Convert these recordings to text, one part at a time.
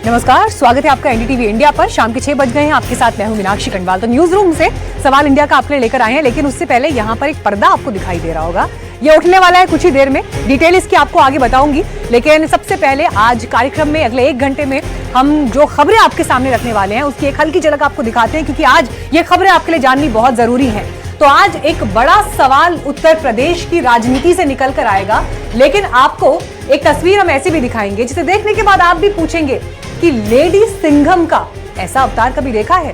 नमस्कार, स्वागत है आपका एनडीटीवी इंडिया पर। शाम के 6 बज गए हैं। आपके साथ मैं हूं मीनाक्षी खंडवाल। तो न्यूज रूम से सवाल इंडिया का आपके लिए लेकर आए हैं, लेकिन उससे पहले यहाँ पर एक पर्दा आपको दिखाई दे रहा होगा। ये उठने वाला है कुछ ही देर में, डिटेल इसकी आपको आगे बताऊंगी। लेकिन सबसे पहले आज कार्यक्रम में अगले 1 घंटे में हम जो खबरें आपके सामने रखने वाले हैं उसकी एक हल्की झलक आपको दिखाते हैं, क्योंकि आज ये खबरें आपके लिए जाननी बहुत जरूरी है। तो आज एक बड़ा सवाल उत्तर प्रदेश की राजनीति से निकल कर आएगा, लेकिन आपको एक तस्वीर हम ऐसी भी दिखाएंगे जिसे देखने के बाद आप भी पूछेंगे कि लेडी सिंघम का ऐसा अवतार कभी देखा है।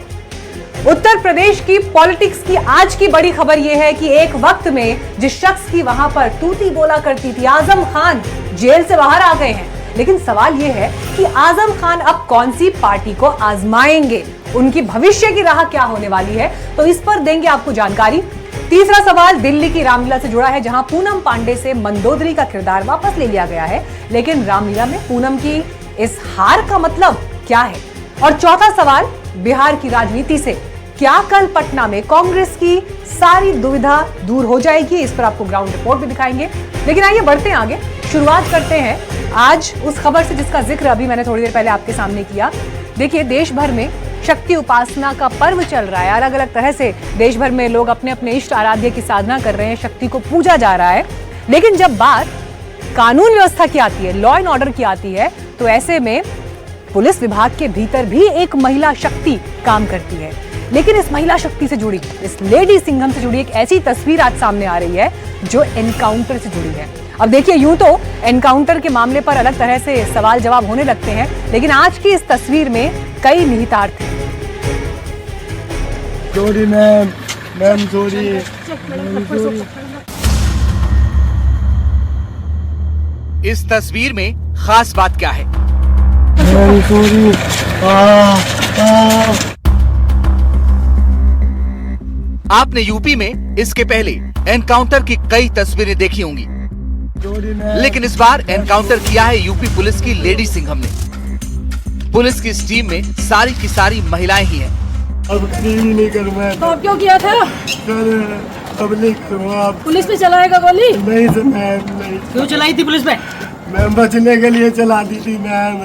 उत्तर प्रदेश की पॉलिटिक्स की आज की बड़ी खबर यह है कि एक वक्त में जिस शख्स की वहां पर तूती बोला करती थी, आजम खान, जेल से बाहर आ गए हैं। लेकिन सवाल यह है कि आजम खान अब कौन सी पार्टी को आजमाएंगे, उनकी भविष्य की राह क्या होने वाली है, तो इस पर देंगे आपको जानकारी। तीसरा सवाल दिल्ली की रामलीला से जुड़ा है, जहां पूनम पांडे से मंदोदरी का किरदार वापस ले लिया गया है। लेकिन रामलीला में पूनम की इस हार का मतलब क्या है। और चौथा सवाल बिहार की राजनीति से, क्या कल पटना में कांग्रेस की सारी दुविधा दूर हो जाएगी, इस पर आपको ग्राउंड रिपोर्ट भी दिखाएंगे। लेकिन आइए बढ़ते हैं आगे, शुरुआत करते हैं आज उस खबर से जिसका जिक्र अभी मैंने थोड़ी देर पहले आपके सामने किया। देखिए, देश भर में शक्ति उपासना का पर्व चल रहा है। अलग अलग तरह से देश भर में लोग अपने अपने इष्ट आराध्य की साधना कर रहे हैं, शक्ति को पूजा जा रहा है। लेकिन जब बात कानून व्यवस्था की आती है, लॉ एंड ऑर्डर की आती है, तो ऐसे में पुलिस विभाग के भीतर भी एक महिला शक्ति काम करती है। लेकिन इस महिला शक्ति से जुड़ी, इस लेडी सिंघम से जुड़ी एक ऐसी तस्वीर आज सामने आ रही है जो एनकाउंटर से जुड़ी है। अब देखिए, यूं तो एनकाउंटर के मामले पर अलग तरह से सवाल जवाब होने लगते हैं, लेकिन आज की इस तस्वीर में कई निहितार्थ हैं। Sorry ma'am sorry. इस तस्वीर में खास बात क्या है? सॉरी। आपने यूपी में इसके पहले एनकाउंटर की कई तस्वीरें देखी होंगी, लेकिन इस बार एनकाउंटर किया है यूपी पुलिस की लेडी सिंघम ने। पुलिस की इस टीम में सारी की सारी महिलाएं ही हैं। अब नहीं करूँगा। तो अब क्यों किया था? सर अब नहीं करूँगा। पुलिस पे चलाएगा गोली? नहीं सर, मैम नहीं। क्यों चलाई थी पुलिस पे? मैम बचने के लिए चला दी थी मैम।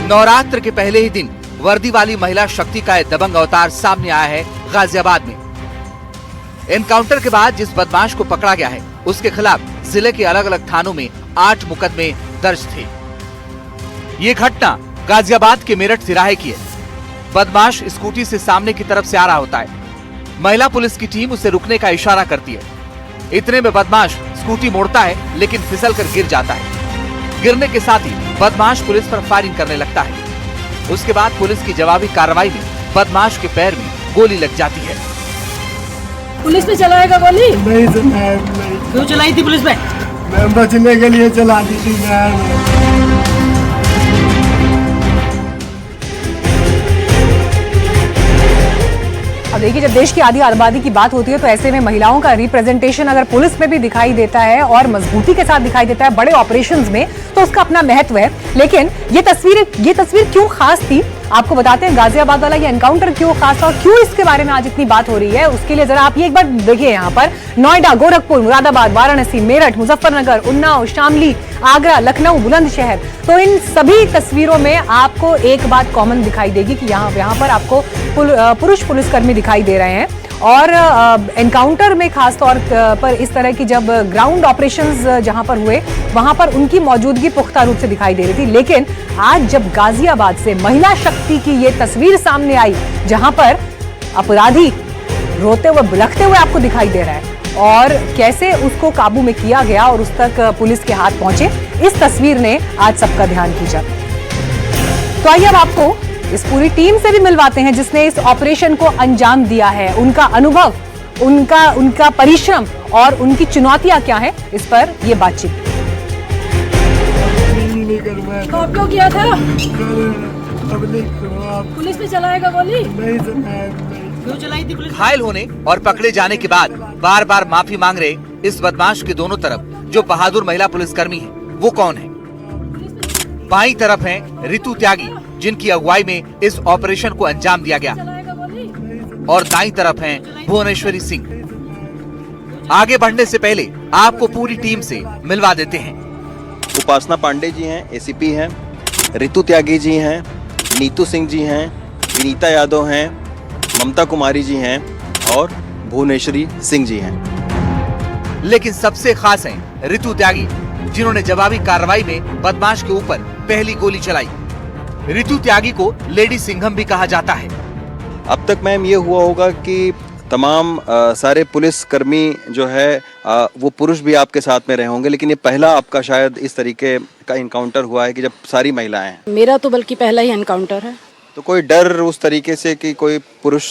नवरात्र के पहले ही दिन वर्दी वाली महिला शक्ति का दबंग अवतार सामने आया है गाजियाबाद में। एनकाउंटर के बाद जिस बदमाश को पकड़ा गया है, उसके खिलाफ जिले के अलग अलग थानों में 8 मुकदमे दर्ज थे। ये घटना गाजियाबाद के मेरठ तिराहे की है। बदमाश स्कूटी से सामने की तरफ से आ रहा होता है। महिला पुलिस की टीम उसे रुकने का इशारा करती है। इतने में बदमाश स्कूटी मोड़ता है, लेकिन फिसल कर गिर जाता है। गिरने के साथ ही बदमाश पुलिस पर फायरिंग करने लगता है। उसके बाद पुलिस की जवाबी कार्रवाई में बदमाश के पैर में गोली लग जाती है। पुलिस पे चलाएगा गोली? नहीं सर, मैम नहीं। क्यों चलाई थी पुलिस पे? मैम बचने के लिए चला दी थी मैम। अब देखिए, जब देश की आधी आबादी की बात होती है तो ऐसे में महिलाओं का रिप्रेजेंटेशन अगर पुलिस में भी दिखाई देता है और मजबूती के साथ दिखाई देता है बड़े ऑपरेशंस में, तो उसका अपना महत्व है। लेकिन ये तस्वीर क्यों खास थी, आपको बताते हैं। गाजियाबाद वाला ये एनकाउंटर क्यों खास था और क्यों इसके बारे में आज इतनी बात हो रही है, उसके लिए जरा आप ये एक बार देखिए। यहाँ पर नोएडा, गोरखपुर, मुरादाबाद, वाराणसी, मेरठ, मुजफ्फरनगर, उन्नाव, शामली, आगरा, लखनऊ, बुलंदशहर, तो इन सभी तस्वीरों में आपको एक बात कॉमन दिखाई देगी कि यहाँ पर आपको पुरुष पुलिसकर्मी दिखाई दे रहे हैं। और एनकाउंटर में खास तौर पर इस तरह की जब ग्राउंड ऑपरेशंस जहां पर हुए, वहां पर उनकी मौजूदगी पुख्ता रूप से दिखाई दे रही थी। लेकिन आज जब गाजियाबाद से महिला शक्ति की ये तस्वीर सामने आई, जहां पर अपराधी रोते हुए, बिलखते हुए आपको दिखाई दे रहा है, और कैसे उसको काबू में किया गया और उस तक पुलिस के हाथ पहुंचे, इस तस्वीर ने आज सबका ध्यान खींचा। तो आइए अब आपको इस पूरी टीम से भी मिलवाते हैं जिसने इस ऑपरेशन को अंजाम दिया है, उनका अनुभव, उनका परिश्रम और उनकी चुनौतियां क्या है, इस पर ये बातचीत। नहीं करूँगा। तो अब क्यों किया था? अब नहीं करूँगा। पुलिस पे चलाएगा गोली? नहीं सर, मैम नहीं। क्यों चलाई थी पुलिस? घायल होने और पकड़े जाने के बाद बार बार माफी मांग रहे इस बदमाश के दोनों तरफ जो बहादुर महिला पुलिसकर्मी है, वो कौन है? बाईं तरफ है रितु त्यागी, जिनकी अगुवाई में इस ऑपरेशन को अंजाम दिया गया, और दाईं तरफ हैं भुवनेश्वरी सिंह। आगे बढ़ने से पहले आपको पूरी टीम से मिलवा देते हैं। उपासना पांडे जी हैं, एसीपी हैं, ऋतु त्यागी जी हैं, नीतू सिंह जी हैं, विनीता यादव हैं, ममता कुमारी जी हैं और भुवनेश्वरी सिंह जी हैं। लेकिन सबसे खास हैं ऋतु त्यागी, जिन्होंने जवाबी कार्रवाई में बदमाश के ऊपर पहली गोली चलाई। ऋतु त्यागी को लेडी सिंघम भी कहा जाता है। अब तक मैम ये हुआ होगा कि तमाम सारे पुलिस कर्मी जो है वो पुरुष भी आपके साथ में रहे होंगे, लेकिन ये पहला आपका शायद इस तरीके का इनकाउंटर हुआ है कि जब सारी महिलाएं हैं। मेरा तो बल्कि पहला ही एनकाउंटर है। तो कोई डर उस तरीके से कि कोई पुरुष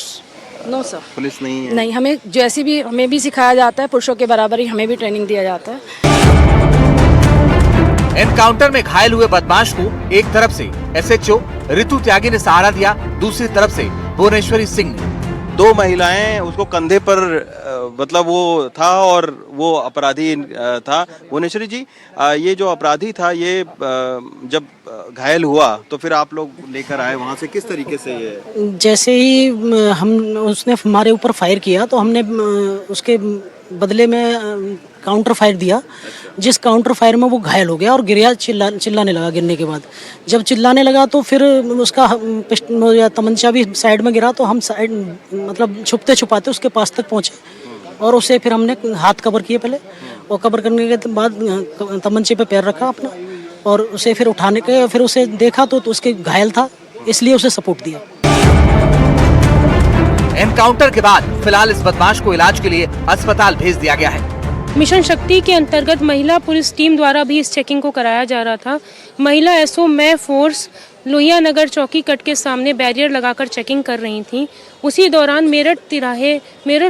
नो सर, पुलिस नहीं है? नहीं, हमें जैसी भी हमें भी सिखाया जाता है, पुरुषों के बराबर ही हमें भी ट्रेनिंग दिया जाता है। एनकाउंटर में घायल हुए बदमाश को एक तरफ से एसएचओ ऋतु त्यागी ने सहारा दिया, दूसरी तरफ से भुवनेश्वरी सिंह ने। दो महिलाएं उसको कंधे पर मतलब वो था और वो अपराधी था। भुवनेश्वरी जी, ये जो अपराधी था ये जब घायल हुआ तो फिर आप लोग लेकर आए वहाँ से, किस तरीके से ये? जैसे ही उसने हमारे ऊपर फायर किया तो हमने उसके बदले में काउंटर फायर दिया, जिस काउंटर फायर में वो घायल हो गया और गिरा, चिल्लाने लगा। गिरने के बाद जब चिल्लाने लगा तो फिर उसका तमंचा भी साइड में गिरा, तो हम साइड मतलब छुपते छुपाते उसके पास तक पहुंचे और उसे फिर हमने हाथ कवर किए पहले, और कवर करने के बाद तमंचे पे पैर रखा अपना और उसे फिर उठाने के फिर उसे देखा तो उसके घायल था, इसलिए उसे सपोर्ट दिया। एनकाउंटर के बाद फिलहाल इस बदमाश को इलाज के लिए अस्पताल भेज दिया गया है। मिशन शक्ति के अंतर्गत महिला पुलिस टीम द्वारा भी इस चेकिंग को कराया जा रहा था। महिला एसओ मैं फोर्स लोहिया नगर चौकी कट के सामने बैरियर लगाकर चेकिंग कर रही थी। उसी दौरान मेरठ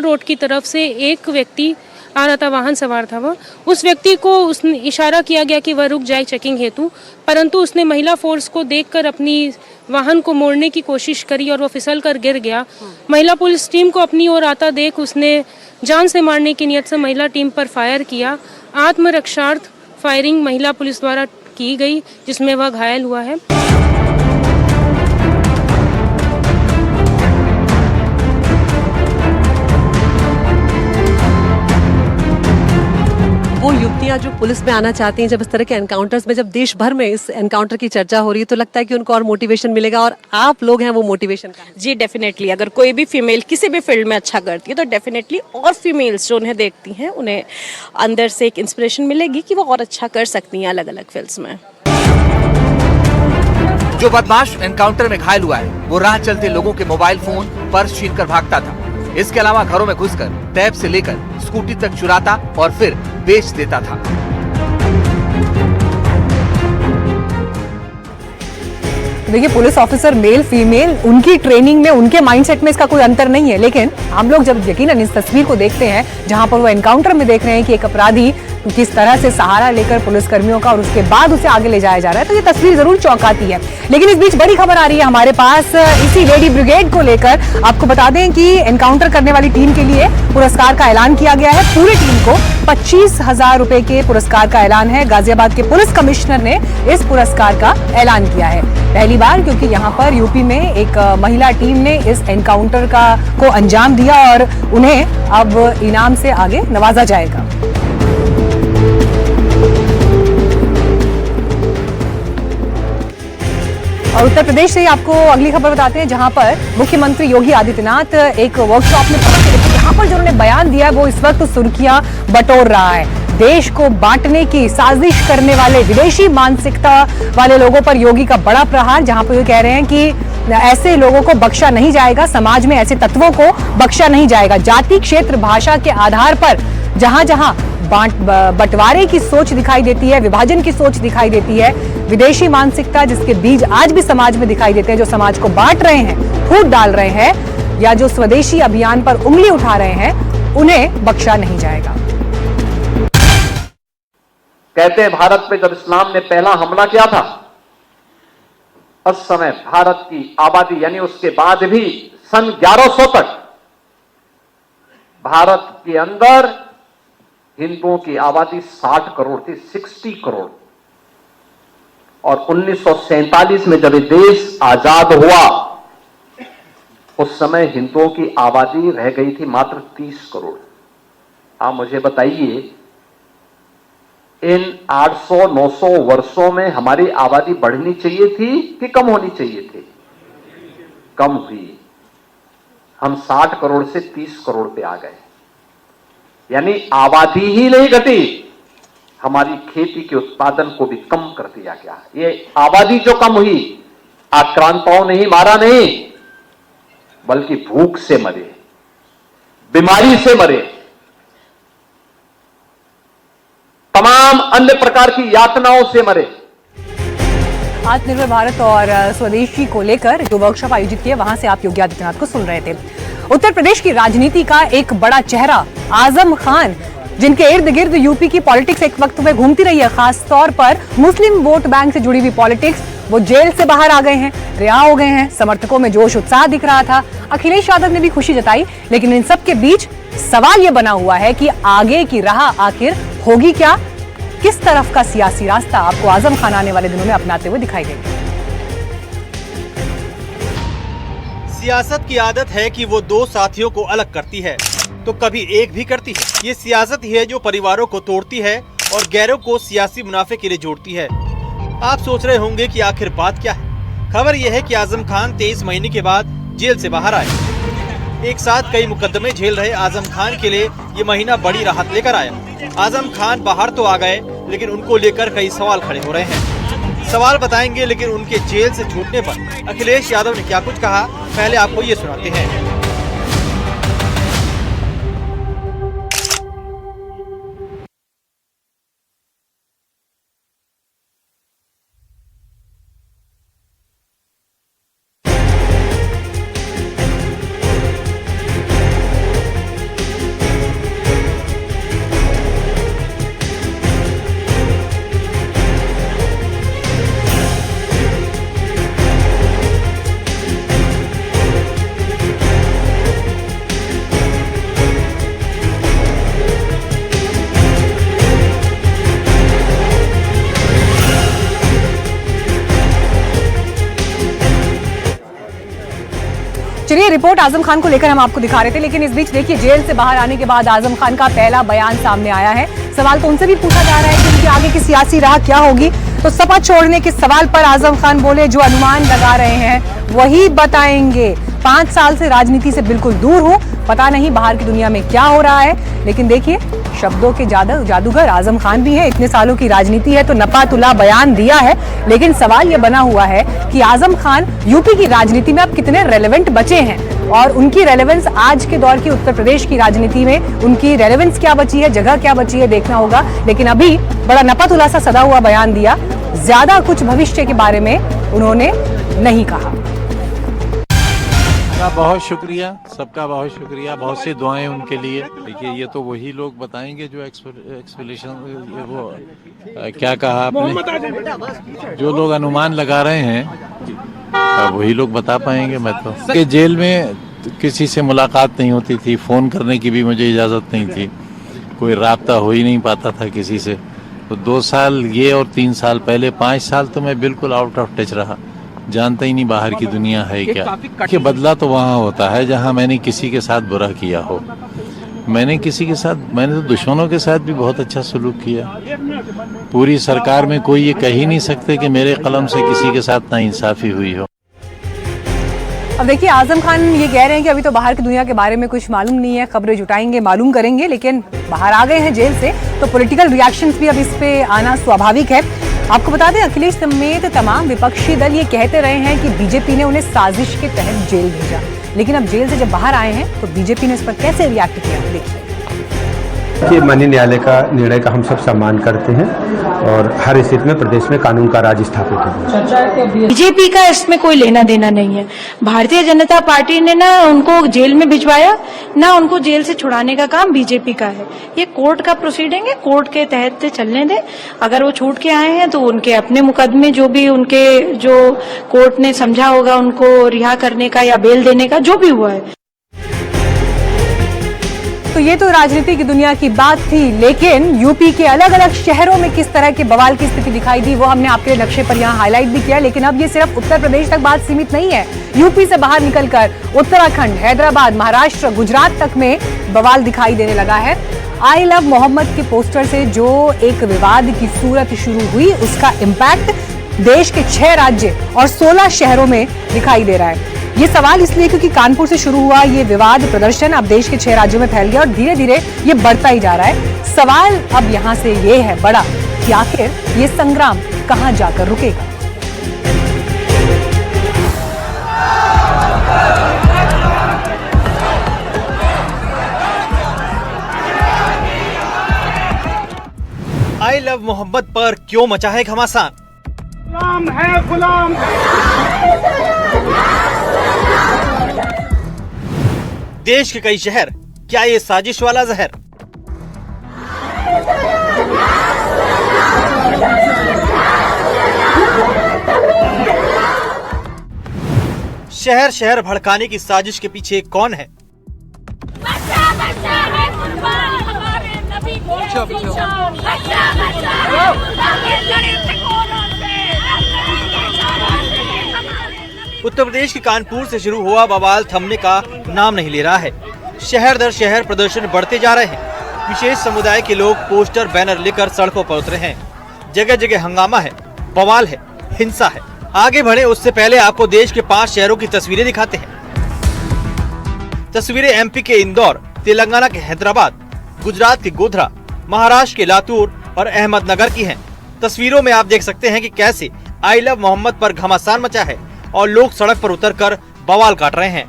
रोड की तरफ से एक व्यक्ति आ रहा था, वाहन सवार था वह। उस व्यक्ति को उसने इशारा किया गया कि वह रुक जाए चेकिंग हेतु, परंतु उसने महिला फोर्स को देखकर अपनी वाहन को मोड़ने की कोशिश करी और वह फिसल कर गिर गया। महिला पुलिस टीम को अपनी ओर आता देख उसने जान से मारने की नियत से महिला टीम पर फायर किया। आत्मरक्षार्थ फायरिंग महिला पुलिस द्वारा की गई, जिसमें वह घायल हुआ है। वो युवतियां जो पुलिस में आना चाहती हैं, जब इस तरह के एनकाउंटर्स में, जब देश भर में इस एनकाउंटर की चर्चा हो रही है, तो लगता है कि उनको और मोटिवेशन मिलेगा, और आप लोग हैं वो मोटिवेशन का। जी डेफिनेटली, अगर कोई भी फीमेल किसी भी फील्ड में अच्छा करती है तो डेफिनेटली और फीमेल्स जो उन्हें देखती हैं उन्हें अंदर से एक इंस्पिरेशन मिलेगी कि वो और अच्छा कर सकती हैं अलग अलग फील्ड्स में। जो बदमाश एनकाउंटर में घायल हुआ है वो राह चलते लोगों के मोबाइल फोन, पर्स छीनकर भागता था। इसके अलावा घरों में घुसकर टैब से लेकर स्कूटी तक चुराता और फिर बेच देता था। देखिए, पुलिस ऑफिसर मेल फीमेल, उनकी ट्रेनिंग में, उनके माइंडसेट में इसका कोई अंतर नहीं है, लेकिन हम लोग जब यकीनन इस तस्वीर को देखते हैं जहां पर वो एनकाउंटर में देख रहे हैं कि एक अपराधी किस तरह से सहारा लेकर पुलिस कर्मियों का और उसके बाद उसे आगे ले जाया जा रहा है, तो ये तस्वीर जरूर चौंकाती है। लेकिन इस बीच बड़ी खबर आ रही है हमारे पास इसी लेडी ब्रिगेड को लेकर। आपको बता दें कि एनकाउंटर करने वाली टीम के लिए पुरस्कार का ऐलान किया गया है। पूरी टीम को 25,000 रुपए के पुरस्कार का ऐलान है। गाजियाबाद के पुलिस कमिश्नर ने इस पुरस्कार का ऐलान किया है पहली बार, क्योंकि यहाँ पर यूपी में एक महिला टीम ने इस एनकाउंटर को अंजाम दिया और उन्हें अब इनाम से आगे नवाजा जाएगा। और उत्तर प्रदेश से आपको अगली खबर बताते हैं, जहां पर मुख्यमंत्री योगी आदित्यनाथ एक वर्कशॉप में पहुंचे, लेकिन यहाँ पर जो उन्होंने बयान दिया वो इस वक्त सुर्खियां बटोर रहा है। देश को बांटने की साजिश करने वाले विदेशी मानसिकता वाले लोगों पर योगी का बड़ा प्रहार, जहां पर ये कह रहे हैं कि ऐसे लोगों को बख्शा नहीं जाएगा, समाज में ऐसे तत्वों को बख्शा नहीं जाएगा। जाति, क्षेत्र, भाषा के आधार पर जहां जहां बंटवारे की सोच दिखाई देती है, विभाजन की सोच दिखाई देती है, विदेशी मानसिकता जिसके बीज आज भी समाज में दिखाई देते हैं, जो समाज को बांट रहे हैं, फूट डाल रहे हैं, या जो स्वदेशी अभियान पर उंगली उठा रहे हैं, उन्हें बख्शा नहीं जाएगा। कहते हैं भारत पे जब इस्लाम ने पहला हमला किया था, उस समय भारत की आबादी यानी उसके बाद भी सन 1100 तक भारत के अंदर हिंदुओं की आबादी 60 करोड़ थी, 60 करोड़। और 1947 में जब ये देश आजाद हुआ उस समय हिंदुओं की आबादी रह गई थी मात्र 30 करोड़। आप मुझे बताइए इन 800-900 वर्षों में हमारी आबादी बढ़नी चाहिए थी कि कम होनी चाहिए थी? कम हुई। हम 60 करोड़ से 30 करोड़ पे आ गए, यानी आबादी ही नहीं घटी, हमारी खेती के उत्पादन को भी कम कर दिया गया। ये आबादी जो कम हुई, आक्रांताओं ने ही मारा नहीं, बल्कि भूख से मरे, बीमारी से मरे, तमाम अन्य प्रकार की यातनाओं से मरे। आत्मनिर्भर भारत और स्वदेशी को लेकर जो वर्कशॉप आयोजित किए, वहां से आप योगी आदित्यनाथ को सुन रहे थे। उत्तर प्रदेश की राजनीति का एक बड़ा चेहरा आजम खान, जिनके इर्द गिर्द यूपी की पॉलिटिक्स एक वक्त में घूमती रही है, खास तौर पर मुस्लिम वोट बैंक से जुड़ी हुई पॉलिटिक्स, वो जेल से बाहर आ गए हैं, रिहा हो गए हैं। समर्थकों में जोश उत्साह दिख रहा था। अखिलेश यादव ने भी खुशी जताई, लेकिन इन सब के बीच सवाल ये बना हुआ है कि आगे की राह आखिर होगी क्या? किस तरफ का सियासी रास्ता आपको आजम खान आने वाले दिनों में अपनाते हुए दिखाई देंगे? सियासत की आदत है कि वो दो साथियों को अलग करती है तो कभी एक भी करती है। ये सियासत ही है जो परिवारों को तोड़ती है और गैरों को सियासी मुनाफे के लिए जोड़ती है। आप सोच रहे होंगे कि आखिर बात क्या है। खबर यह है कि आजम खान 23 महीने के बाद जेल से बाहर आए। एक साथ कई मुकदमे झेल रहे आजम खान के लिए ये महीना बड़ी राहत लेकर आया। आजम खान बाहर तो आ गए, लेकिन उनको लेकर कई सवाल खड़े हो रहे हैं। सवाल बताएंगे, लेकिन उनके जेल से छूटने पर अखिलेश यादव ने क्या कुछ कहा, पहले आपको ये सुनाते हैं। चलिए, रिपोर्ट आजम खान को लेकर हम आपको दिखा रहे थे, लेकिन इस बीच देखिए, जेल से बाहर आने के बाद आजम खान का पहला बयान सामने आया है। सवाल तो उनसे भी पूछा जा रहा है कि उनकी आगे की सियासी राह क्या होगी। तो सपा छोड़ने के सवाल पर आजम खान बोले, जो अनुमान लगा रहे हैं वही बताएंगे। 5 साल से राजनीति से बिल्कुल दूर हूं, पता नहीं बाहर की दुनिया में क्या हो रहा है। लेकिन देखिए, शब्दों के जादूगर आजम खान भी है। इतने सालों की राजनीति है तो नपा-तुला बयान दिया है, लेकिन सवाल यह बना हुआ है कि आजम खान यूपी की राजनीति में अब कितने रेलेवेंट बचे हैं और उनकी रेलेवेंस आज के दौर की उत्तर प्रदेश की राजनीति में उनकी रेलेवेंस क्या बची है, जगह क्या बची है, देखना होगा। लेकिन अभी बड़ा नपा-तुला सा सदा हुआ बयान दिया, ज्यादा कुछ भविष्य के बारे में उन्होंने नहीं कहा। बहुत शुक्रिया, सबका बहुत शुक्रिया, बहुत सी दुआएं उनके लिए। देखिए, ये तो वही लोग बताएंगे जो एक्सप्लेनेशन, वो क्या कहा आपने, जो लोग अनुमान लगा रहे हैं वही लोग बता पाएंगे। मैं तो कि जेल में किसी से मुलाकात नहीं होती थी, फ़ोन करने की भी मुझे इजाज़त नहीं थी, कोई राब्ता हो ही नहीं पाता था किसी से। तो 2 साल ये और 3 साल पहले 5 साल तो मैं बिल्कुल आउट ऑफ टच रहा, जानता ही नहीं बाहर की दुनिया है क्या। कि बदला तो वहाँ होता है जहाँ मैंने किसी के साथ बुरा किया हो। मैंने तो दुश्मनों के साथ भी बहुत अच्छा सलूक किया। पूरी सरकार में कोई ये कह ही नहीं सकते कि मेरे कलम से किसी के साथ नाइंसाफी हुई हो। अब देखिए, आजम खान ये कह रहे हैं कि अभी तो बाहर की दुनिया के बारे में कुछ मालूम नहीं है, खबरें जुटाएंगे, मालूम करेंगे, लेकिन बाहर आ गए हैं जेल से, तो पॉलिटिकल रिएक्शंस भी अब इस पे आना स्वाभाविक है। आपको बता दें, अखिलेश समेत तमाम विपक्षी दल ये कहते रहे हैं कि बीजेपी ने उन्हें साजिश के तहत जेल भेजा, लेकिन अब जेल से जब बाहर आए हैं तो बीजेपी ने इस पर कैसे रिएक्ट किया, देखिए। कि माननीय न्यायालय का निर्णय का हम सब सम्मान करते हैं और हर स्थिति में प्रदेश में कानून का राज स्थापित है। बीजेपी का इसमें कोई लेना देना नहीं है। भारतीय जनता पार्टी ने ना उनको जेल में भिजवाया, ना उनको जेल से छुड़ाने का काम बीजेपी का है। ये कोर्ट का प्रोसीडिंग है, कोर्ट के तहत चलने दें। अगर वो छूट के आए हैं तो उनके अपने मुकदमे, जो भी उनके जो कोर्ट ने समझा होगा उनको रिहा करने का या बेल देने का, जो भी हुआ है। तो ये तो राजनीति की दुनिया की बात थी, लेकिन यूपी के अलग अलग शहरों में किस तरह के बवाल की स्थिति दिखाई दी वो हमने आपके नक्शे पर यहाँ हाईलाइट भी किया। लेकिन अब ये सिर्फ उत्तर प्रदेश तक बात सीमित नहीं है। यूपी से बाहर निकलकर उत्तराखंड, हैदराबाद, महाराष्ट्र, गुजरात तक में बवाल दिखाई देने लगा है। आई लव मोहम्मद के पोस्टर से जो एक विवाद की सूरत शुरू हुई, उसका इम्पैक्ट देश के 6 राज्य और 16 शहरों में दिखाई दे रहा है। ये सवाल इसलिए क्योंकि कानपुर से शुरू हुआ ये विवाद प्रदर्शन अब देश के 6 राज्यों में फैल गया और धीरे धीरे ये बढ़ता ही जा रहा है। सवाल अब यहां से ये है बड़ा कि आखिर ये संग्राम कहां जाकर रुकेगा। आई लव मोहम्मद पर क्यों मचा है घमासान? गुलाम है गुलाम। देश के कई शहर, क्या ये साजिश वाला जहर? शहर शहर भड़काने की साजिश के पीछे कौन है? उत्तर प्रदेश के कानपुर से शुरू हुआ बवाल थमने का नाम नहीं ले रहा है। शहर दर शहर प्रदर्शन बढ़ते जा रहे हैं। विशेष समुदाय के लोग पोस्टर, बैनर लेकर सड़कों पर उतरे हैं। जगह जगह हंगामा है, बवाल है, हिंसा है। आगे बढ़े उससे पहले आपको देश के 5 शहरों की तस्वीरें दिखाते हैं। तस्वीरें एमपी के इंदौर, तेलंगाना के हैदराबाद, गुजरात के गोधरा, महाराष्ट्र के लातूर और अहमदनगर की हैं। तस्वीरों में आप देख सकते हैं कि कैसे आई लव मोहम्मद पर घमासान मचा है और लोग सड़क पर उतरकर बवाल काट रहे हैं।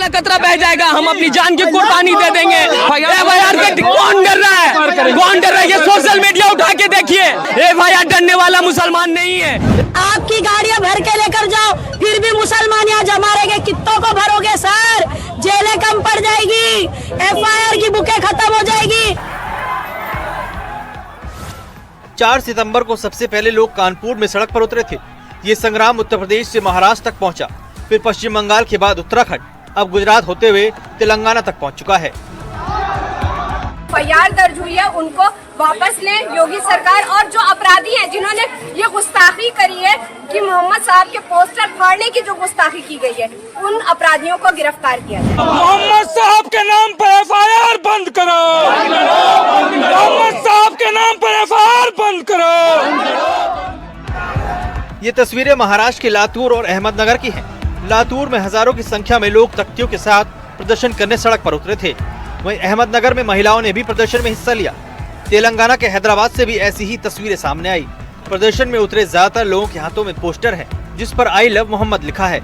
कतरा बह जाएगा, हम अपनी जान की कुर्बानी दे देंगे। कौन डर रहा है? कौन डर रहा है? ये सोशल मीडिया उठा के देखिए, एफआईआर डरने वाला मुसलमान नहीं है। आपकी गाड़ियां भर के लेकर जाओ, फिर भी मुसलमान यहाँ जमा रहेंगे। कितनों को भरोगे सर? जेलें कम पड़ जाएगी, एफआईआर की बुकें खत्म हो जाएगी। 4 सितंबर को सबसे पहले लोग कानपुर में सड़क पर उतरे थे। ये संग्राम उत्तर प्रदेश से महाराष्ट्र तक पहुंचा, फिर पश्चिम बंगाल के बाद उत्तराखंड, अब गुजरात होते हुए तेलंगाना तक पहुंच चुका है। एफआईआर दर्ज हुई है, उनको वापस लें योगी सरकार। और जो अपराधी हैं जिन्होंने ये गुस्ताखी करी है कि मोहम्मद साहब के पोस्टर फाड़ने की जो गुस्ताखी की गई है, उन अपराधियों को गिरफ्तार किया जाए। मोहम्मद साहब के नाम पर एफआईआर बंद करो। मोहम्मद साहब के नाम पर एफआईआर बंद करो। ये तस्वीरें महाराष्ट्र के लातूर और अहमदनगर की हैं। लातूर में हजारों की संख्या में लोग तख्तियों के साथ प्रदर्शन करने सड़क पर उतरे थे। वहीं अहमदनगर में महिलाओं ने भी प्रदर्शन में हिस्सा लिया। तेलंगाना के हैदराबाद से भी ऐसी ही तस्वीरें सामने आई। प्रदर्शन में उतरे ज्यादातर लोगों के हाथों में पोस्टर है जिस पर आई लव मोहम्मद लिखा है।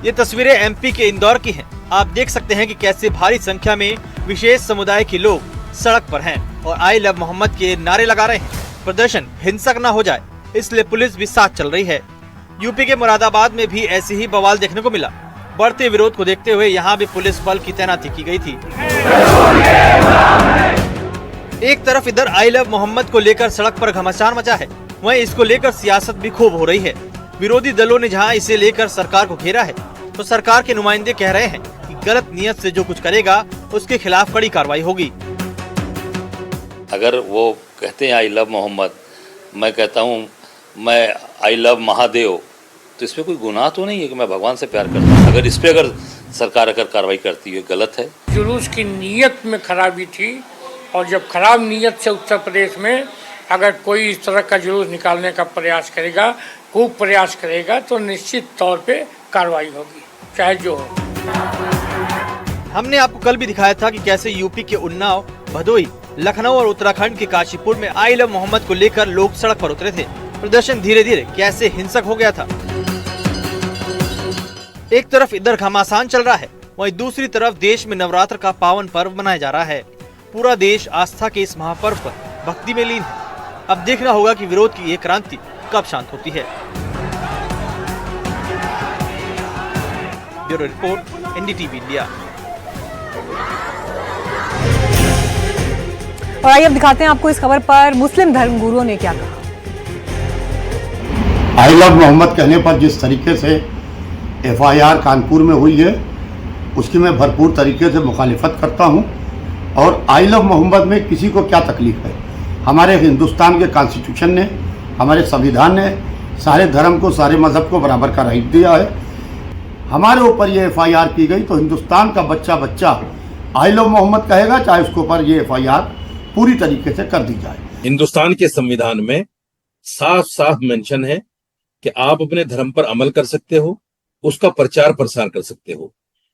ये तस्वीरें एमपी के इंदौर की हैं। आप देख सकते हैं कि कैसे भारी संख्या में विशेष समुदाय के लोग सड़क पर हैं और आई लव मोहम्मद के नारे लगा रहे हैं। प्रदर्शन हिंसक न हो जाए इसलिए पुलिस भी साथ चल रही है। यूपी के मुरादाबाद में भी ऐसे ही बवाल देखने को मिला। बढ़ते विरोध को देखते हुए यहाँ भी पुलिस बल की तैनाती की गई थी। एक तरफ इधर आई लव मोहम्मद को लेकर सड़क पर घमासान मचा है, वहीं इसको लेकर सियासत भी खूब हो रही है। विरोधी दलों ने जहाँ इसे लेकर सरकार को घेरा है, तो सरकार के नुमाइंदे कह रहे हैं कि गलत नियत से जो कुछ करेगा उसके खिलाफ कड़ी कार्रवाई होगी। अगर वो कहते हैं आई लव मोहम्मद, मैं कहता हूँ मैं आई लव महादेव, तो इसमें कोई गुनाह तो नहीं है कि मैं भगवान से प्यार करता हूँ। अगर इस पे अगर सरकार कार्रवाई करती है गलत है। जुलूस की नीयत में खराबी थी और जब खराब नीयत से उत्तर प्रदेश में अगर कोई इस तरह का जुलूस निकालने का प्रयास करेगा, खूब प्रयास करेगा, तो निश्चित तौर पे कार्रवाई होगी, चाहे जो हो। हमने आपको कल भी दिखाया था कि कैसे यूपी के उन्नाव, भदोही, लखनऊ और उत्तराखंड के काशीपुर में आई लव मोहम्मद को लेकर लोग सड़क पर उतरे थे। प्रदर्शन धीरे धीरे कैसे हिंसक हो गया था। एक तरफ इधर घमासान चल रहा है, वहीं दूसरी तरफ देश में नवरात्र का पावन पर्व मनाया जा रहा है। पूरा देश आस्था के इस महापर्व पर भक्ति में लीन है। अब देखना होगा कि विरोध की ये क्रांति कब शांत होती है। Bureau report, NDTV India. और आइए अब दिखाते हैं आपको इस खबर पर मुस्लिम धर्मगुरुओं ने क्या कहा। आई लव मोहम्मद कहने पर जिस तरीके से एफआईआर कानपुर में हुई है, उसकी मैं भरपूर तरीके से मुखालिफत करता हूं। और आई लव मोहम्मद में किसी को क्या तकलीफ है? हमारे हिंदुस्तान के कॉन्स्टिट्यूशन ने, हमारे संविधान ने सारे धर्म को, सारे मजहब को बराबर का राइट दिया है। हमारे ऊपर ये FIR की गई तो हिंदुस्तान का बच्चा बच्चा आई लव मोहम्मद कहेगा, चाहे उसके ऊपर ये FIR पूरी तरीके से कर दी जाए। हिंदुस्तान के संविधान में साफ साफ मेंशन है कि आप अपने धर्म पर अमल कर सकते हो, उसका प्रचार प्रसार कर सकते हो।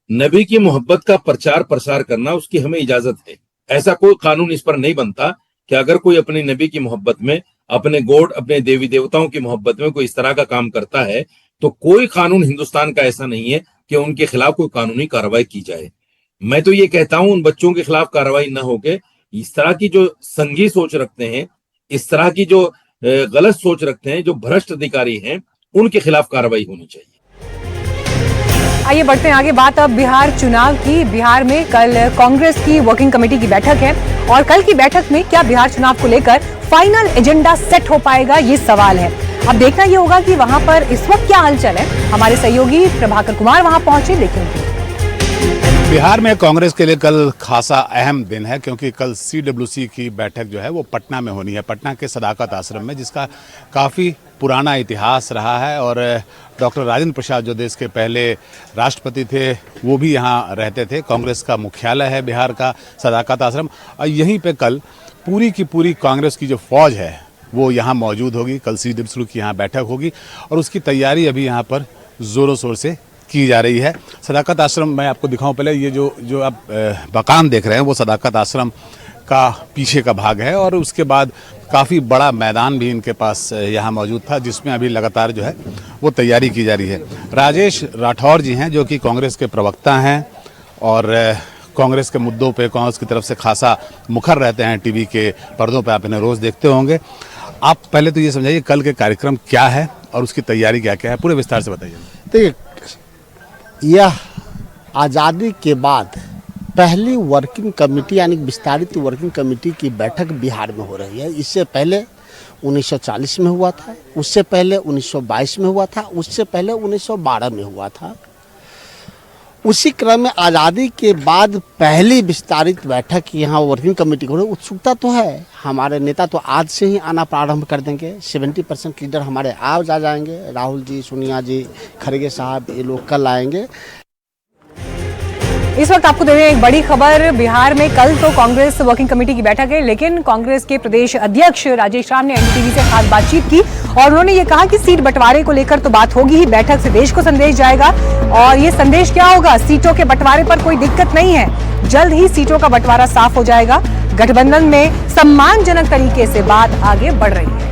नबी की मोहब्बत का प्रचार प्रसार करना उसकी हमें इजाजत है। ऐसा कोई कानून इस पर नहीं बनता कि अगर कोई अपने नबी की मोहब्बत में, अपने गॉड, अपने देवी देवताओं की मोहब्बत में कोई इस तरह का काम करता है तो कोई कानून हिंदुस्तान का ऐसा नहीं है कि उनके खिलाफ कोई कानूनी कार्रवाई की जाए। मैं तो ये कहता हूं उन बच्चों के खिलाफ कार्रवाई न होके इस तरह की जो संघी सोच रखते हैं, इस तरह की जो गलत सोच रखते हैं, जो भ्रष्ट अधिकारी हैं, उनके खिलाफ कार्रवाई होनी चाहिए। आइए बढ़ते हैं आगे। बात अब बिहार चुनाव की। बिहार में कल कांग्रेस की वर्किंग कमेटी की बैठक है और कल की बैठक में क्या बिहार चुनाव को लेकर फाइनल एजेंडा सेट हो पाएगा, ये सवाल है। अब देखना ये होगा कि वहां पर इस वक्त क्या हलचल है। हमारे सहयोगी प्रभाकर कुमार वहां पहुंचे, देखेंगे। बिहार में कांग्रेस के लिए कल खासा अहम दिन है क्योंकि कल CWC की बैठक जो है वो पटना में होनी है, पटना के सदाकत आश्रम में, जिसका काफ़ी पुराना इतिहास रहा है। और डॉक्टर राजेंद्र प्रसाद जो देश के पहले राष्ट्रपति थे वो भी यहाँ रहते थे। कांग्रेस का मुख्यालय है बिहार का सदाकत आश्रम और यहीं पे कल पूरी की पूरी कांग्रेस की जो फौज है वो यहाँ मौजूद होगी। कल CWC की यहाँ बैठक होगी और उसकी तैयारी अभी यहाँ पर ज़ोरों शोर से की जा रही है। सदाकत आश्रम मैं आपको दिखाऊं, पहले ये जो आप मकान देख रहे हैं वो सदाकत आश्रम का पीछे का भाग है और उसके बाद काफ़ी बड़ा मैदान भी इनके पास यहाँ मौजूद था जिसमें अभी लगातार जो है वो तैयारी की जा रही है। राजेश राठौर जी हैं जो कि कांग्रेस के प्रवक्ता हैं और कांग्रेस के मुद्दों पे कांग्रेस की तरफ से खासा मुखर रहते हैं। टीवी के पर्दों पे आप इन्हें रोज़ देखते होंगे। आप पहले तो ये समझाइए कल के कार्यक्रम क्या है और उसकी तैयारी क्या क्या है, पूरे विस्तार से बताइए। देखिए, यह आज़ादी के बाद पहली वर्किंग कमेटी यानी विस्तारित वर्किंग कमेटी की बैठक बिहार में हो रही है। इससे पहले 1940 में हुआ था, उससे पहले 1922 में हुआ था, उससे पहले 1912 में हुआ था। उसी क्रम में आज़ादी के बाद पहली विस्तारित बैठक यहाँ वर्किंग कमेटी को उत्सुकता तो है। हमारे नेता तो आज से ही आना प्रारंभ कर देंगे। 70% लीडर हमारे आज आ जाएंगे। राहुल जी, सोनिया जी, खड़गे साहब, ये लोग कल आएंगे। इस वक्त आपको दे रहे हैं एक बड़ी खबर। बिहार में कल तो कांग्रेस वर्किंग कमेटी की बैठक है, लेकिन कांग्रेस के प्रदेश अध्यक्ष राजेश राम ने NDTV से खास बातचीत की और उन्होंने ये कहा कि सीट बंटवारे को लेकर तो बात होगी ही, बैठक से देश को संदेश जाएगा। और ये संदेश क्या होगा? सीटों के बंटवारे पर कोई दिक्कत नहीं है, जल्द ही सीटों का बंटवारा साफ हो जाएगा। गठबंधन में सम्मानजनक तरीके से बात आगे बढ़ रही है।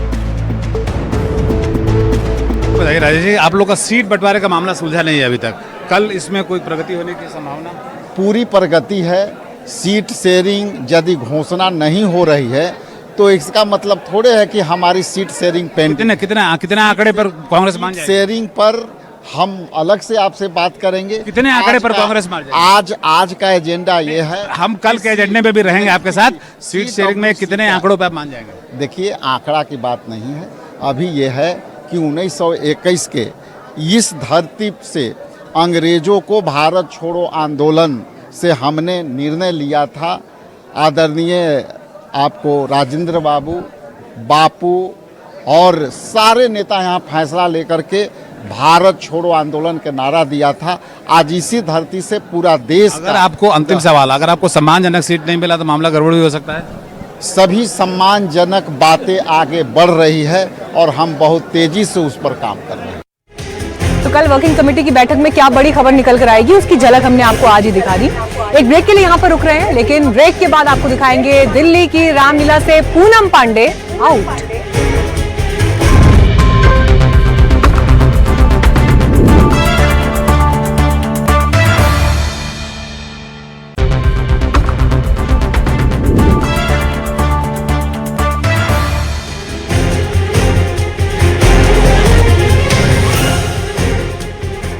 बताइए राजेश जी, आप लोग का सीट बंटवारे का मामला सुलझा नहीं है अभी तक, कल इसमें कोई प्रगति होने की संभावना? पूरी प्रगति है। सीट शेयरिंग यदि घोषणा नहीं हो रही है तो इसका मतलब थोड़े है कि हमारी सीट शेयरिंग पेंडिंग। कितने आंकड़े पर कांग्रेस मान जाएगी? शेयरिंग पर हम अलग से आपसे बात करेंगे। कितने आंकड़े पर कांग्रेस मान जाएगी? आज का एजेंडा ये है। हम कल के एजेंडे पे भी रहेंगे आपके साथ। सीट शेयरिंग में कितने आंकड़ों पर आप मान जाएंगे? देखिए, आंकड़ा की बात नहीं है। अभी ये है कि 1921 के इस धरती से अंग्रेजों को भारत छोड़ो आंदोलन से हमने निर्णय लिया था। आदरणीय आपको राजेंद्र बापू और सारे नेता यहाँ फैसला लेकर के भारत छोड़ो आंदोलन का नारा दिया था। आज इसी धरती से पूरा देश। अगर आपको अंतिम सवाल, अगर आपको सम्मानजनक सीट नहीं मिला तो मामला गड़बड़ भी हो सकता है? सभी सम्मानजनक बातें आगे बढ़ रही है और हम बहुत तेजी से उस पर काम कर रहे हैं। तो कल वर्किंग कमेटी की बैठक में क्या बड़ी खबर निकल कर आएगी उसकी झलक हमने आपको आज ही दिखा दी। एक ब्रेक के लिए यहाँ पर रुक रहे हैं, लेकिन ब्रेक के बाद आपको दिखाएंगे दिल्ली की रामलीला से पूनम पांडे आउट।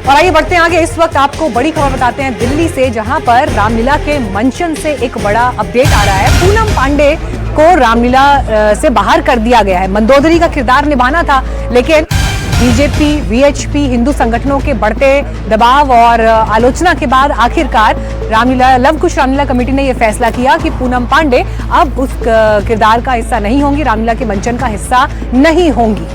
और आइए बढ़ते हैं आगे। इस वक्त आपको बड़ी खबर बताते हैं दिल्ली से, जहां पर रामलीला के मंचन से एक बड़ा अपडेट आ रहा है। पूनम पांडे को रामलीला से बाहर कर दिया गया है। मंदोदरी का किरदार निभाना था, लेकिन बीजेपी, वीएचपी, हिंदू संगठनों के बढ़ते दबाव और आलोचना के बाद आखिरकार रामलीला लव कुश रामलीला कमेटी ने यह फैसला किया कि पूनम पांडे अब उस किरदार का हिस्सा नहीं होंगी, रामलीला के मंचन का हिस्सा नहीं होंगी।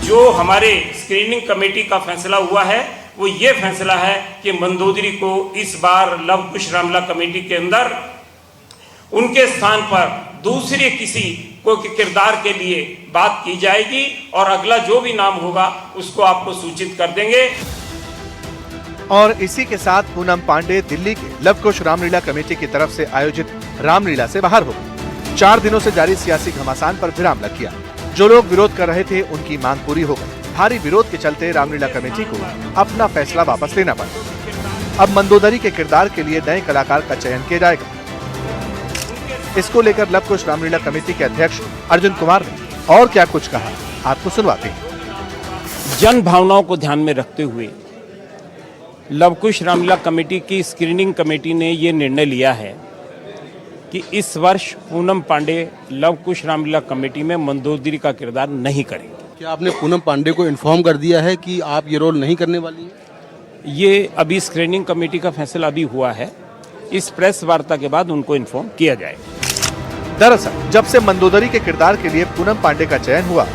जो हमारे स्क्रीनिंग कमेटी का फैसला हुआ है वो ये फैसला है कि मंदोदरी को इस बार लव कुश रामलीला कमेटी के अंदर उनके स्थान पर दूसरे किसी को किरदार के लिए बात की जाएगी और अगला जो भी नाम होगा उसको आपको सूचित कर देंगे। और इसी के साथ पूनम पांडे दिल्ली के लव कुश रामलीला कमेटी की तरफ से आयोजित रामलीला से बाहर हो गई। 4 दिनों से जारी सियासी घमासान पर विराम लग गया। जो लोग विरोध कर रहे थे उनकी मांग पूरी हो गई। भारी विरोध के चलते रामलीला कमेटी को अपना फैसला वापस लेना पड़ा। अब मंदोदरी के किरदार के लिए नए कलाकार का चयन किया जाएगा। इसको लेकर लव कुश रामलीला कमेटी के अध्यक्ष अर्जुन कुमार ने और क्या कुछ कहा, आपको सुनवाते हैं। जन भावनाओं को ध्यान में रखते हुए लव कुश रामलीला कमेटी की स्क्रीनिंग कमेटी ने ये निर्णय लिया है कि इस वर्ष पूनम पांडे लव कुश रामलीला कमेटी में मंदोदरी का किरदार नहीं करेंगे। क्या आपने पूनम पांडे को इन्फॉर्म कर दिया है कि आप ये रोल नहीं करने वाली हैं? ये अभी स्क्रीनिंग कमेटी का फैसला अभी हुआ है, इस प्रेस वार्ता के बाद उनको इन्फॉर्म किया जाएगा। दरअसल जब से मंदोदरी के किरदार के लिए पूनम पांडे का चयन हुआ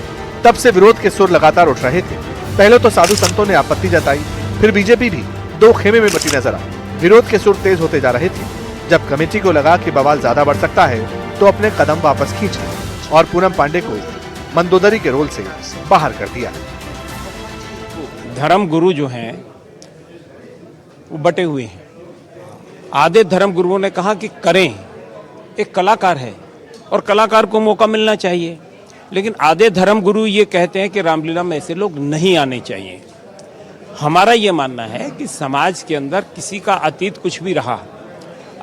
तब से विरोध के सुर लगातार उठ रहे थे। पहले तो साधु संतों ने आपत्ति जताई, फिर बीजेपी भी दो खेमे में बटी नजर आई। विरोध के सुर तेज होते जा रहे थे। जब कमेटी को लगा कि बवाल ज्यादा बढ़ सकता है तो अपने कदम वापस खींचे और पूनम पांडे को मंदोदरी के रोल से बाहर कर दिया। धर्म गुरु जो हैं वो बटे हुए हैं। आधे धर्म गुरुओं ने कहा कि करें, एक कलाकार है और कलाकार को मौका मिलना चाहिए, लेकिन आधे धर्म गुरु ये कहते हैं कि रामलीला में ऐसे लोग नहीं आने चाहिए। हमारा ये मानना है कि समाज के अंदर किसी का अतीत कुछ भी रहा,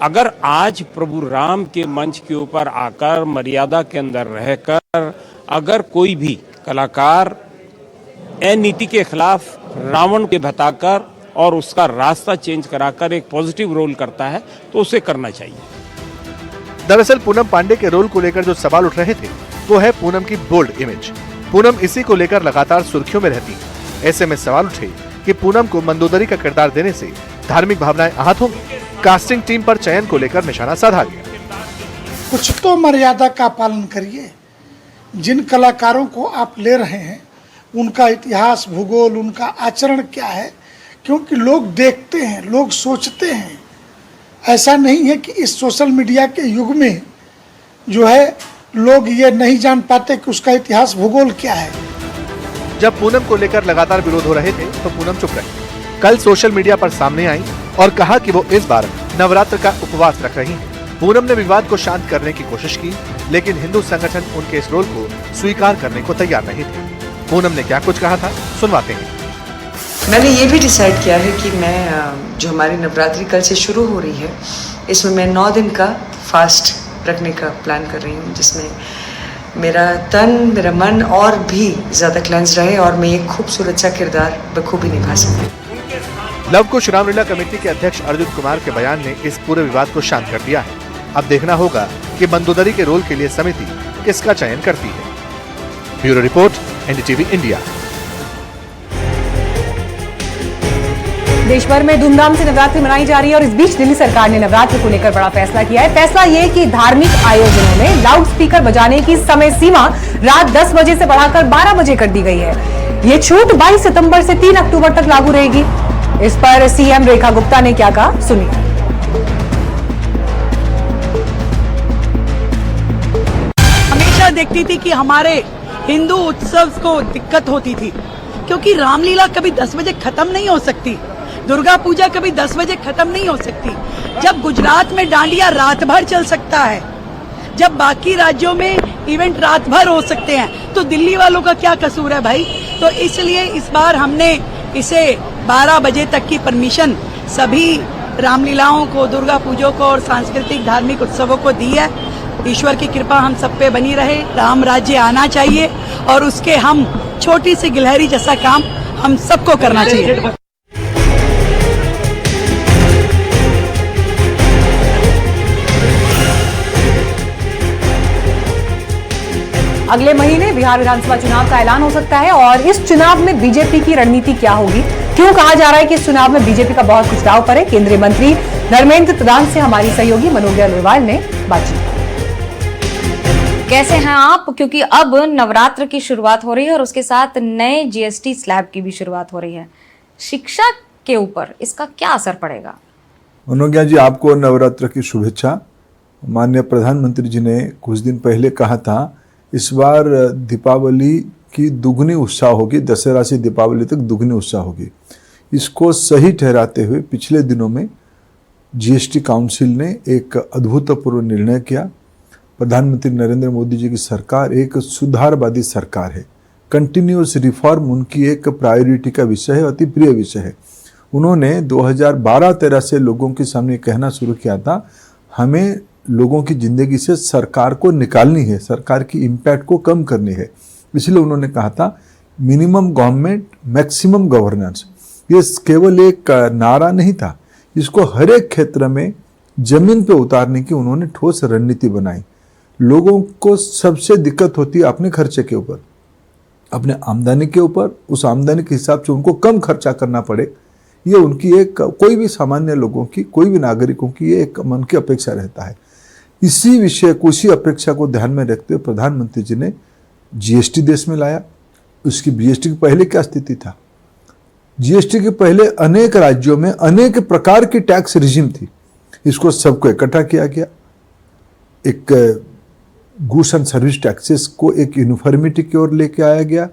अगर आज प्रभु राम के मंच के ऊपर आकर मर्यादा के अंदर रहकर अगर कोई भी कलाकार नीति के खिलाफ रावण के बताकर और उसका रास्ता चेंज कराकर एक पॉजिटिव रोल करता है तो उसे करना चाहिए। दरअसल पूनम पांडे के रोल को लेकर जो सवाल उठ रहे थे वो है पूनम की बोल्ड इमेज। पूनम इसी को लेकर लगातार सुर्खियों में रहती है। ऐसे में सवाल उठे कि पूनम को मंदोदरी का किरदार देने से धार्मिक भावनाएं आहत होंगी। कास्टिंग टीम पर चयन को लेकर निशाना साधा गया। कुछ तो मर्यादा का पालन करिए। जिन कलाकारों को आप ले रहे हैं उनका इतिहास, भूगोल, उनका आचरण क्या है, क्योंकि लोग देखते हैं, लोग सोचते हैं। ऐसा नहीं है कि इस सोशल मीडिया के युग में जो है लोग ये नहीं जान पाते कि उसका इतिहास, भूगोल क्या है। जब पूनम को लेकर लगातार विरोध हो रहे थे तो पूनम चुप रही। कल सोशल मीडिया पर सामने आई और कहा कि वो इस बार नवरात्र का उपवास रख रही हैं। पूनम ने विवाद को शांत करने की कोशिश की, लेकिन हिंदू संगठन उनके इस रोल को स्वीकार करने को तैयार नहीं थे। पूनम ने क्या कुछ कहा था, सुनवाते हैं। मैंने ये भी डिसाइड किया है कि मैं जो हमारी नवरात्रि कल से शुरू हो रही है इसमें मैं 9 दिन का फास्ट रखने का प्लान कर रही हूँ, जिसमें मेरा तन, मेरा मन और भी ज़्यादा क्लेंस रहे और मैं एक खूबसूरत सा किरदार बखूबी निभा सकूँ। लव कुश रामलीला कमेटी के अध्यक्ष अर्जुन कुमार के बयान ने इस पूरे विवाद को शांत कर दिया है। अब देखना होगा कि मंदोदरी के रोल के लिए समिति किसका चयन करती है। Bureau report, NDTV India. देश भर में धूमधाम से नवरात्रि मनाई जा रही है और इस बीच दिल्ली सरकार ने नवरात्र को लेकर बड़ा फैसला किया है। फैसला ये कि धार्मिक आयोजनों में लाउड स्पीकर बजाने की समय सीमा रात 10 बजे से बढ़ाकर 12 बजे कर दी गई है। ये छूट 22 सितंबर से 3 अक्टूबर तक लागू रहेगी। इस पर सीएम रेखा गुप्ता ने क्या कहा, सुनिए। हमेशा देखती थी कि हमारे हिंदू उत्सव को दिक्कत होती थी, क्योंकि रामलीला कभी 10 बजे खत्म नहीं हो सकती, दुर्गा पूजा कभी 10 बजे खत्म नहीं हो सकती। जब गुजरात में डांडिया रात भर चल सकता है, जब बाकी राज्यों में इवेंट रात भर हो सकते हैं, तो दिल्ली वालों का क्या कसूर है भाई। तो इसलिए इस बार हमने इसे 12 बजे तक की परमिशन सभी रामलीलाओं को, दुर्गा पूजों को और सांस्कृतिक धार्मिक उत्सवों को दी है। ईश्वर की कृपा हम सब पे बनी रहे, राम राज्य आना चाहिए और उसके हम छोटी सी गिलहरी जैसा काम हम सबको करना चाहिए। अगले महीने बिहार विधानसभा चुनाव का ऐलान हो सकता है और इस चुनाव में बीजेपी की रणनीति क्या होगी, क्यों कहा जा रहा है कि इस चुनाव में बीजेपी का बहुत कुछ दांव पर है। केंद्रीय मंत्री धर्मेंद्र प्रधान से हमारी सहयोगी मनोज अग्रवाल ने बातचीत। कैसे हैं आप? क्योंकि अब नवरात्र की शुरुआत हो रही है और उसके साथ नए जीएसटी स्लैब की भी शुरुआत हो रही है। शिक्षा के ऊपर इसका क्या असर पड़ेगा? मनोज्ञा जी, आपको नवरात्र की शुभेच्छा। माननीय प्रधानमंत्री जी ने कुछ दिन पहले कहा था इस बार दीपावली की दुगनी उत्साह होगी, दशहरा से दीपावली तक दुगनी उत्साह होगी। इसको सही ठहराते हुए पिछले दिनों में जीएसटी काउंसिल ने एक अद्भुतपूर्व निर्णय किया। प्रधानमंत्री नरेंद्र मोदी जी की सरकार एक सुधारवादी सरकार है। कंटिन्यूअस रिफॉर्म उनकी एक प्रायोरिटी का विषय है, अति प्रिय विषय है। उन्होंने 2012-13 से लोगों के सामने कहना शुरू किया था, हमें लोगों की ज़िंदगी से सरकार को निकालनी है, सरकार की इम्पैक्ट को कम करनी है। इसलिए उन्होंने कहा था मिनिमम गवर्नमेंट मैक्सिमम गवर्नेंस। ये केवल एक नारा नहीं था, इसको हर एक क्षेत्र में जमीन पे उतारने की उन्होंने ठोस रणनीति बनाई। लोगों को सबसे दिक्कत होती है अपने खर्चे के ऊपर, अपने आमदनी के ऊपर, उस आमदनी के हिसाब से उनको कम खर्चा करना पड़े। ये उनकी एक, कोई भी सामान्य लोगों की, कोई भी नागरिकों की ये एक मन की अपेक्षा रहता है। इसी विषय को, इसी अपेक्षा को ध्यान में रखते हुए प्रधानमंत्री जी ने जीएसटी देश में लाया। उसकी जीएसटी की पहले क्या स्थिति था? जीएसटी के पहले अनेक राज्यों में अनेक प्रकार की टैक्स रिजिम थी। इसको सबको इकट्ठा किया गया, एक गुड्स एंड सर्विस टैक्सेस को एक यूनिफॉर्मिटी की ओर लेके आया गया।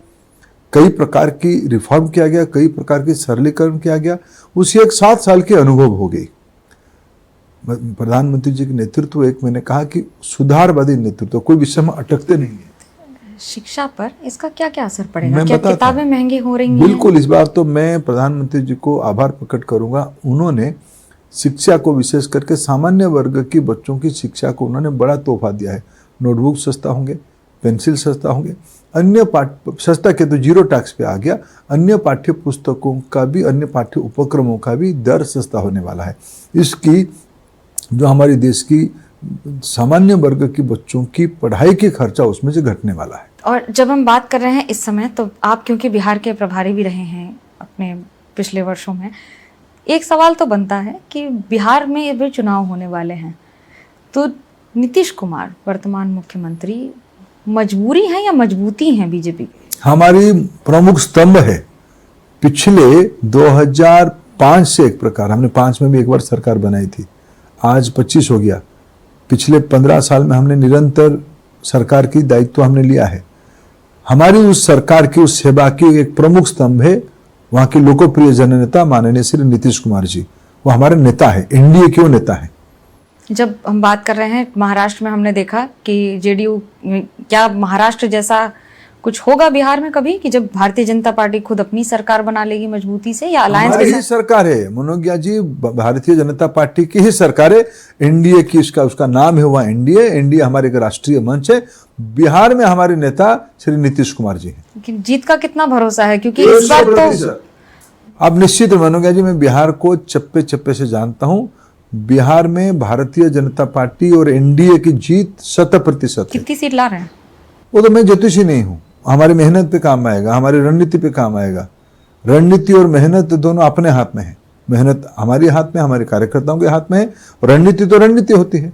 कई प्रकार की रिफॉर्म किया गया, कई प्रकार की सरलीकरण किया गया। उसी एक 7 साल के अनुभव हो गई। प्रधानमंत्री जी के नेतृत्व, एक मैंने कहा कि सुधारवादी नेतृत्व, कोई विषय में अटकते नहीं है। शिक्षा पर इसका क्या क्या असर पड़ेगा? क्या किताबें महंगी हो रही हैं? बिल्कुल। इस बार तो मैं प्रधानमंत्री जी को आभार प्रकट करूंगा। उन्होंने शिक्षा को, विशेष करके सामान्य वर्ग की बच्चों की शिक्षा को उन्होंने बड़ा तोहफा दिया है। नोटबुक सस्ता होंगे, पेंसिल सस्ता होंगे, अन्य सस्ता के तो जीरो टैक्स पे आ गया। अन्य पाठ्य पुस्तकों का भी, अन्य पाठ्य उपक्रमों का भी दर सस्ता होने वाला है। इसकी जो हमारे देश की सामान्य वर्ग की बच्चों की पढ़ाई की खर्चा उसमें से घटने वाला है। और जब हम बात कर रहे हैं इस समय, तो आप क्योंकि बिहार के प्रभारी भी रहे हैं अपने पिछले वर्षों में, एक सवाल तो बनता है कि बिहार में अभी चुनाव होने वाले हैं, तो नीतीश कुमार वर्तमान मुख्यमंत्री मजबूरी है या मजबूती है बीजेपी की? हमारी प्रमुख स्तंभ है। पिछले 2005 से एक प्रकार, हमने 5 में भी एक बार सरकार बनाई थी, आज 25 हो गया। पिछले 15 साल में हमने निरंतर सरकार की दायित्व हमने लिया है। हमारी उस सरकार की, उस सेवा की एक प्रमुख स्तंभ है वहाँ के लोकप्रिय जननेता माननीय श्री नीतीश कुमार जी। वो हमारे नेता है, एनडीए के वो नेता है। जब हम बात कर रहे हैं महाराष्ट्र में, हमने देखा कि जेडीयू, क्या महाराष्ट्र जैसा कुछ होगा बिहार में कभी, कि जब भारतीय जनता पार्टी खुद अपनी सरकार बना लेगी मजबूती से, या अलायंस के साथ? सरकार है मनोज्ञा जी, भारतीय जनता पार्टी की ही सरकार है। एनडीए की, उसका नाम है वहाँ एनडीए। एनडीए हमारे एक राष्ट्रीय मंच है। बिहार में हमारे नेता श्री नीतीश कुमार जी हैं। लेकिन जीत का कितना भरोसा है? क्योंकि इस बार तो अब निश्चित मनोज्ञा जी, मैं बिहार को चप्पे चप्पे से जानता हूँ। बिहार में भारतीय जनता पार्टी और एनडीए की जीत 100%। कितनी सीट ला रहे हैं? वो तो मैं ज्योतिषी नहीं हूँ। हमारी मेहनत पे काम आएगा, हमारी रणनीति पे काम आएगा। रणनीति और मेहनत दोनों अपने हाथ में है। मेहनत हमारे हाथ में, हमारे कार्यकर्ताओं के हाथ में है, रणनीति तो रणनीति होती है।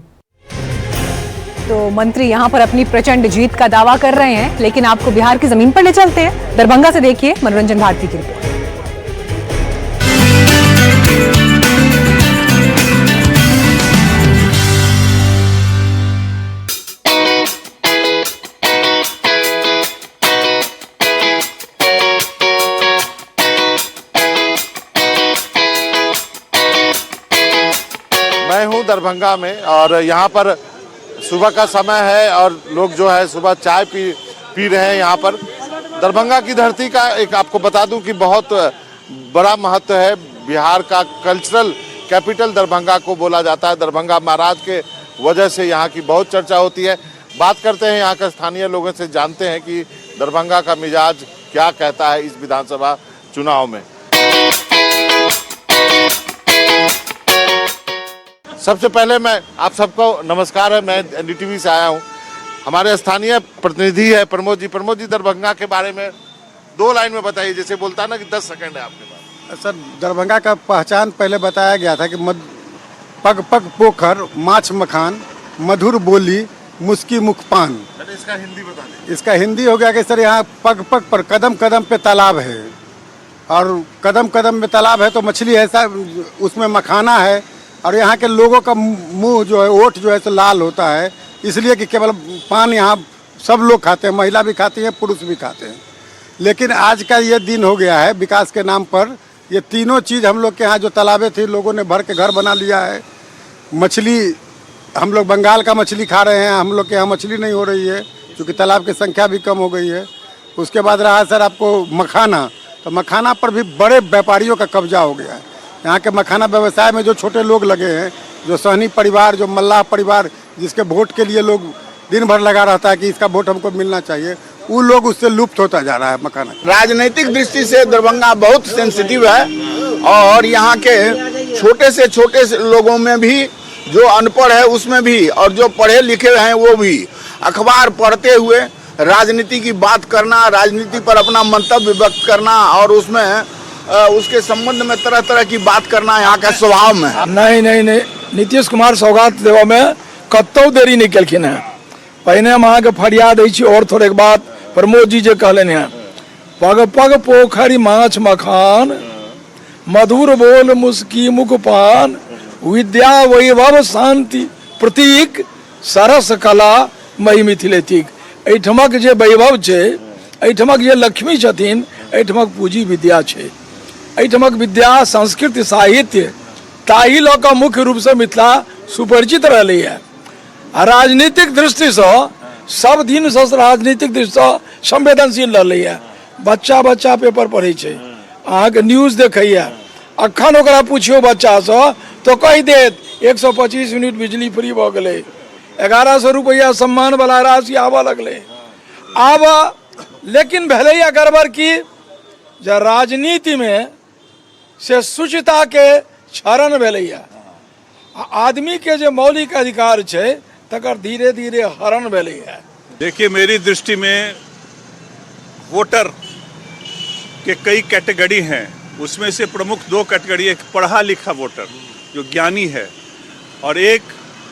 तो मंत्री यहाँ पर अपनी प्रचंड जीत का दावा कर रहे हैं, लेकिन आपको बिहार की जमीन पर ले चलते हैं। दरभंगा से देखिए मनोरंजन भारती की रिपोर्ट। मैं हूं दरभंगा में और यहाँ पर सुबह का समय है और लोग जो है सुबह चाय पी रहे हैं। यहाँ पर दरभंगा की धरती का एक आपको बता दूं कि बहुत बड़ा महत्व है। बिहार का कल्चरल कैपिटल दरभंगा को बोला जाता है। दरभंगा महाराज के वजह से यहाँ की बहुत चर्चा होती है। बात करते हैं यहाँ के स्थानीय लोगों से, जानते हैं कि दरभंगा का मिजाज क्या कहता है इस विधानसभा चुनाव में। सबसे पहले मैं आप सबको नमस्कार है, मैं एनडीटीवी से आया हूँ। हमारे स्थानीय प्रतिनिधि है प्रमोद जी। प्रमोद जी, दरभंगा के बारे में 2 लाइन में बताइए, जैसे बोलता ना कि 10 सेकंड है आपके पास। सर, दरभंगा का पहचान पहले बताया गया था कि पग पग पोखर, माछ मखान, मधुर बोली, मुस्की मुखपान। इसका हिंदी बता दें। इसका हिंदी हो गया कि सर यहाँ पग पग पर, कदम कदम पे तालाब है, और कदम कदम में तालाब है तो मछली है, उसमें मखाना है, और यहाँ के लोगों का मुंह जो है, ओठ जो है तो लाल होता है, इसलिए कि केवल पान यहाँ सब लोग खाते हैं, महिला भी खाती हैं, पुरुष भी खाते हैं। लेकिन आज का ये दिन हो गया है विकास के नाम पर, ये तीनों चीज़ हम लोग के यहाँ जो तालाबें थी, लोगों ने भर के घर बना लिया है। मछली हम लोग बंगाल का मछली खा रहे हैं, हम लोग के यहाँ मछली नहीं हो रही है क्योंकि तालाब की संख्या भी कम हो गई है। उसके बाद रहा सर आपको मखाना, तो मखाना पर भी बड़े व्यापारियों का कब्जा हो गया है। यहाँ के मखाना व्यवसाय में जो छोटे लोग लगे हैं, जो सहनी परिवार, जो मल्लाह परिवार, जिसके वोट के लिए लोग दिन भर लगा रहता है कि इसका वोट हमको मिलना चाहिए, वो लोग उससे लुप्त होता जा रहा है मखाना। राजनीतिक दृष्टि से दरभंगा बहुत सेंसिटिव है, और यहाँ के छोटे से छोटे लोगों में भी, जो अनपढ़ है उसमें भी, और जो पढ़े लिखे हैं वो भी, अखबार पढ़ते हुए राजनीति की बात करना, राजनीति पर अपना मंतव्य व्यक्त करना, और उसमें उसके संबंध में तरह तरह की बात करना यहाँ का स्वभाव में है। नहीं, नीतीश कुमार सौगात देवा में कतौ देरी नहीं कलखिन है। पहले हम अहाँ के फरियाद अछि, और थोड़े बात प्रमोद जी जे कहलनि हैं, पग पग पोखरी माछ मखान, मधुर बोल मुस्की मुखपान, विद्या वैभव शांति प्रतीक, सरस कला मई मिथिलेतिक। एहिठमक जे वैभव छै, एहिठमक जे लक्ष्मी छथिन, एहिठमक पूंजी विद्या छै। एहिठमक विद्या, संस्कृति, साहित्य, ताहि लऽ कऽ मुख्य रूप से मिथिला सुपरिचित रहलै है। आ राजनीतिक दृष्टि से सब दिन से राजनीतिक दृष्टि से संवेदनशील रहलै है। बच्चा बच्चा पेपर पढ़ै छै, अहाँके न्यूज देखैया, अखन ओकरा पूछियो बच्चा से तो कहि देत 125 यूनिट बिजली फ्री भऽ गेलै, 1100 रुपया सम्मान वाला राशि आबऽ लगलै। आब लेकिन भेलैया गड़बड़ की, जे राजनीति में से शुचिता के क्षरण भेलैया, आदमी के जो मौलिक अधिकार छै तकर धीरे धीरे हरण भेलैया। देखिए, मेरी दृष्टि में वोटर के कई कैटेगरी हैं, उसमें से प्रमुख 2 कैटेगरी, एक पढ़ा लिखा वोटर जो ज्ञानी है, और एक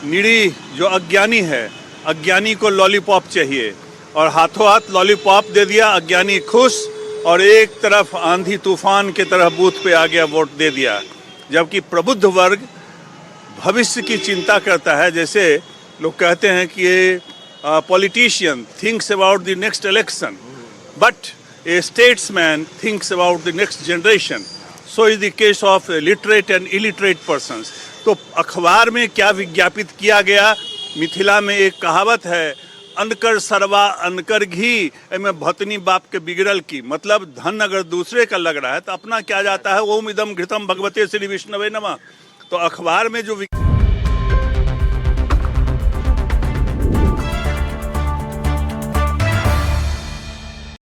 निरी जो अज्ञानी है। अज्ञानी को लॉलीपॉप चाहिए, और हाथों हाथ लॉलीपॉप दे दिया, अज्ञानी खुश, और एक तरफ आंधी तूफान के तरह बूथ पे आ गया, वोट दे दिया। जबकि प्रबुद्ध वर्ग भविष्य की चिंता करता है। जैसे लोग कहते हैं कि ये politician thinks about the next election, but A statesman thinks about the next generation. So is the case of literate and illiterate persons. तो अखबार में क्या विज्ञापित किया गया? मिथिला में एक कहावत है, अनकर सरवा अनकर घी, में भतनी बाप के बिगड़ल की। मतलब धन अगर दूसरे का लग रहा है तो अपना क्या जाता है। ओम इदम घृतम भगवते श्री विष्णवे नमः। तो अखबार में जो